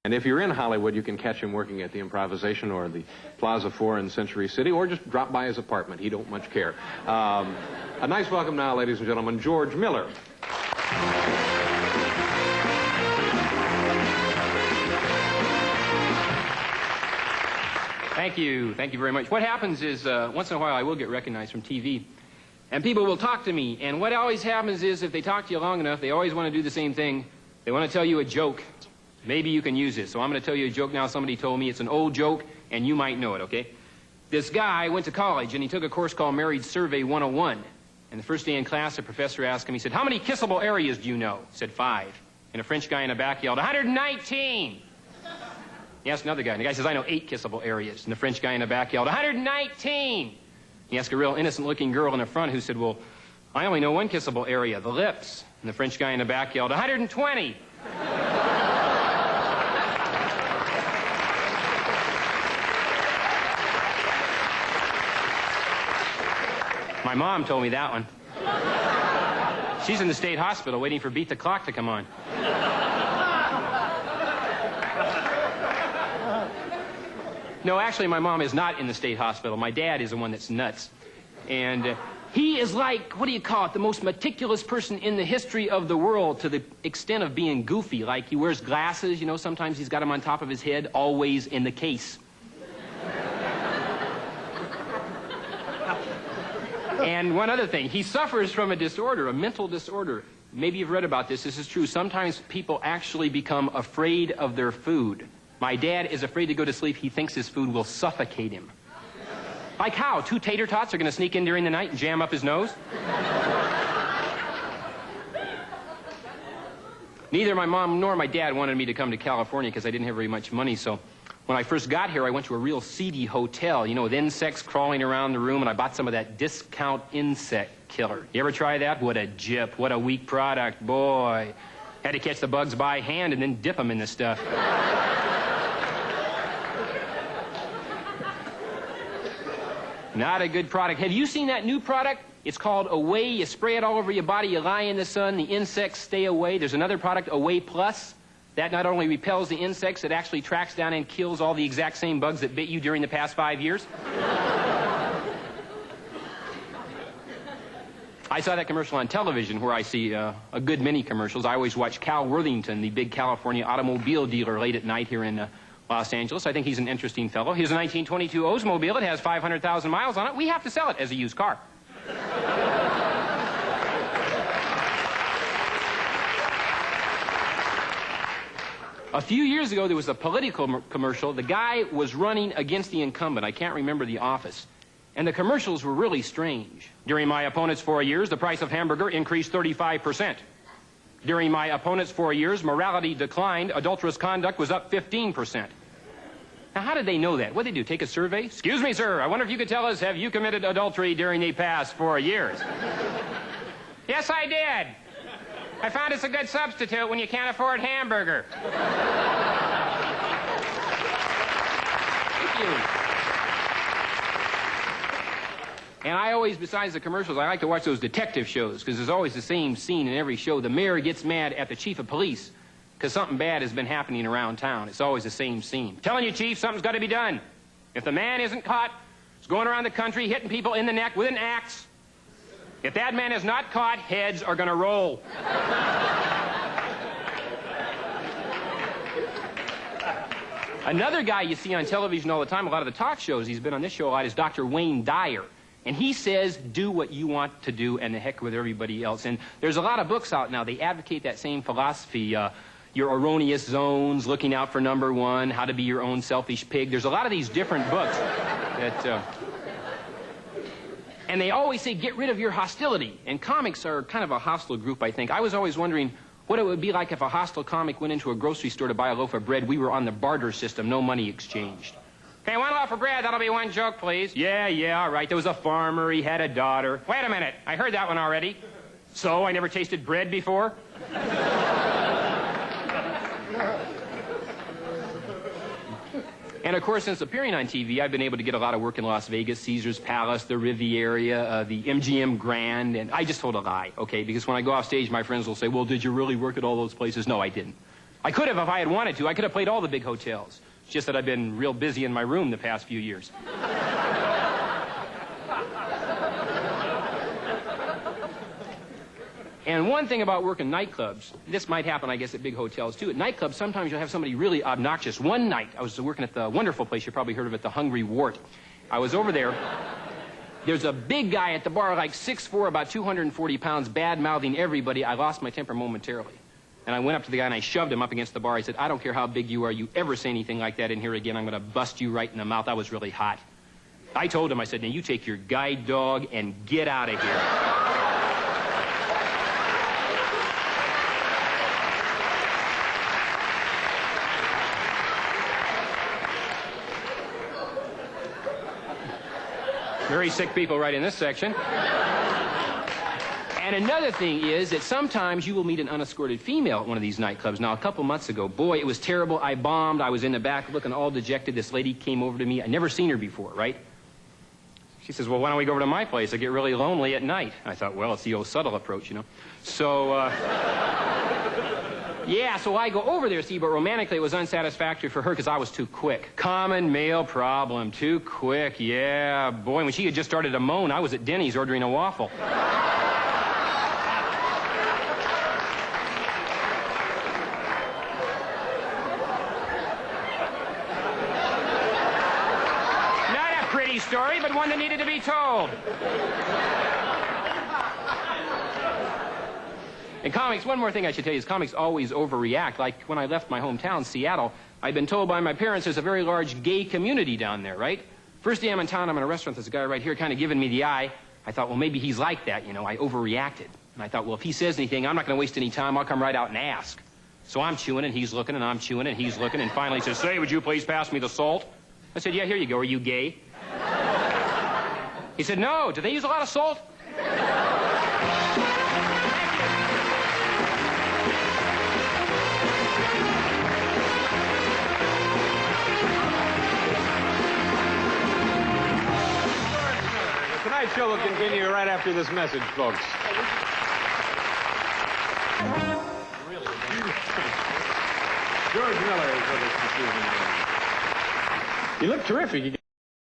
And if you're in Hollywood, you can catch him working at the Improvisation or the Plaza 4 in Century City, or just drop by his apartment. He don't much care. A nice welcome now, ladies and gentlemen, George Miller. Thank you. Thank you very much. What happens is, once in a while, I will get recognized from TV, and people will talk to me, and what always happens is, if they talk to you long enough, they always want to do the same thing. They want to tell you a joke. Maybe you can use this. So I'm going to tell you a joke now. Somebody told me it's an old joke, and you might know it, okay? This guy went to college, and he took a course called Marriage Survey 101. And the first day in class, the professor asked him, he said, "How many kissable areas do you know?" He said, 5. And a French guy in the back yelled, 119! He asked another guy, and the guy says, "I know 8 kissable areas." And the French guy in the back yelled, 119! He asked a real innocent-looking girl in the front who said, "Well, I only know 1 kissable area, the lips." And the French guy in the back yelled, 120! My mom told me that one. She's in the state hospital waiting for Beat the Clock to come on. No, actually, my mom is not in the state hospital. My dad is the one that's nuts. And he is like, what do you call it, the most meticulous person in the history of the world, to the extent of being goofy. Like, he wears glasses, you know, sometimes he's got them on top of his head, always in the case. And one other thing, he suffers from a disorder, a mental disorder. Maybe you've read about this. This is true. Sometimes people actually become afraid of their food. My dad is afraid to go to sleep. He thinks his food will suffocate him. Like how? 2 tater tots are going to sneak in during the night and jam up his nose? Neither my mom nor my dad wanted me to come to California because I didn't have very much money, so when I first got here, I went to a real seedy hotel, you know, with insects crawling around the room, and I bought some of that discount insect killer. You ever try that? What a jip. What a weak product. Boy. Had to catch the bugs by hand and then dip them in the stuff. Not a good product. Have you seen that new product? It's called Away. You spray it all over your body, you lie in the sun, the insects stay away. There's another product, Away Plus. That not only repels the insects, it actually tracks down and kills all the exact same bugs that bit you during the past 5 years. I saw that commercial on television, where I see a good many commercials. I always watch Cal Worthington, the big California automobile dealer, late at night here in Los Angeles. I think he's an interesting fellow. Here's a 1922 Oldsmobile. It has 500,000 miles on it. We have to sell it as a used car. A few years ago, there was a political commercial. The guy was running against the incumbent. I can't remember the office. And the commercials were really strange. During my opponent's 4 years, the price of hamburger increased 35%. During my opponent's 4 years, morality declined. Adulterous conduct was up 15%. Now, how did they know that? What did they do, take a survey? "Excuse me, sir, I wonder if you could tell us, have you committed adultery during the past 4 years? "Yes, I did. I found it's a good substitute when you can't afford hamburger." Thank you. And I always, besides the commercials, I like to watch those detective shows, because there's always the same scene in every show. The mayor gets mad at the chief of police because something bad has been happening around town. It's always the same scene. "Telling you, chief, something's got to be done. If the man isn't caught, he's going around the country hitting people in the neck with an axe. If that man is not caught, heads are going to roll." Another guy you see on television all the time, a lot of the talk shows, he's been on this show a lot, is Dr. Wayne Dyer. And he says, do what you want to do and the heck with everybody else. And there's a lot of books out now. They advocate that same philosophy. Your Erroneous Zones, Looking Out for Number One, How to Be Your Own Selfish Pig. There's a lot of these different books that... And they always say, get rid of your hostility. And comics are kind of a hostile group, I think. I was always wondering what it would be like if a hostile comic went into a grocery store to buy a loaf of bread. We were on the barter system, no money exchanged. "Okay, 1 loaf of bread, that'll be 1 joke, please." Yeah, all right. There was a farmer, he had a daughter. "Wait a minute, I heard that one already." "So, I never tasted bread before?" And, of course, since appearing on TV, I've been able to get a lot of work in Las Vegas, Caesar's Palace, the Riviera, the MGM Grand, and I just told a lie, okay? Because when I go off stage, my friends will say, "Well, did you really work at all those places?" No, I didn't. I could have if I had wanted to. I could have played all the big hotels. It's just that I've been real busy in my room the past few years. And one thing about working nightclubs, this might happen, I guess, at big hotels, too. At nightclubs, sometimes you'll have somebody really obnoxious. One night, I was working at the wonderful place, you probably heard of it, the Hungry Wart. I was over there. There's a big guy at the bar, like 6'4", about 240 pounds, bad-mouthing everybody. I lost my temper momentarily. And I went up to the guy and I shoved him up against the bar. I said, I don't care how big you are, you ever say anything like that in here again, I'm going to bust you right in the mouth. I was really hot. I told him, I said, now you take your guide dog and get out of here. Very sick people right in this section. And another thing is that sometimes you will meet an unescorted female at one of these nightclubs. Now, a couple months ago, boy, it was terrible. I bombed. I was in the back looking all dejected. This lady came over to me. I'd never seen her before, right? She says, well, why don't we go over to my place? I get really lonely at night. I thought, well, it's the old subtle approach, you know. So, yeah, so I go over there, see, but romantically it was unsatisfactory for her because I was too quick. Common male problem, too quick, yeah. Boy, when she had just started to moan, I was at Denny's ordering a waffle. Not a pretty story, but one that needed to be told. In comics, one more thing I should tell you is comics always overreact. Like when I left my hometown, Seattle, I'd been told by my parents there's a very large gay community down there, right? First day I'm in town, I'm in a restaurant, there's a guy right here kind of giving me the eye. I thought, well, maybe he's like that, you know. I overreacted. And I thought, well, if he says anything, I'm not going to waste any time. I'll come right out and ask. So I'm chewing and he's looking and I'm chewing and he's looking. And finally he says, say, would you please pass me the salt? I said, yeah, here you go. Are you gay? He said, no. Do they use a lot of salt? Tonight's show will continue right after this message, folks. George Miller is with us this evening. You look terrific.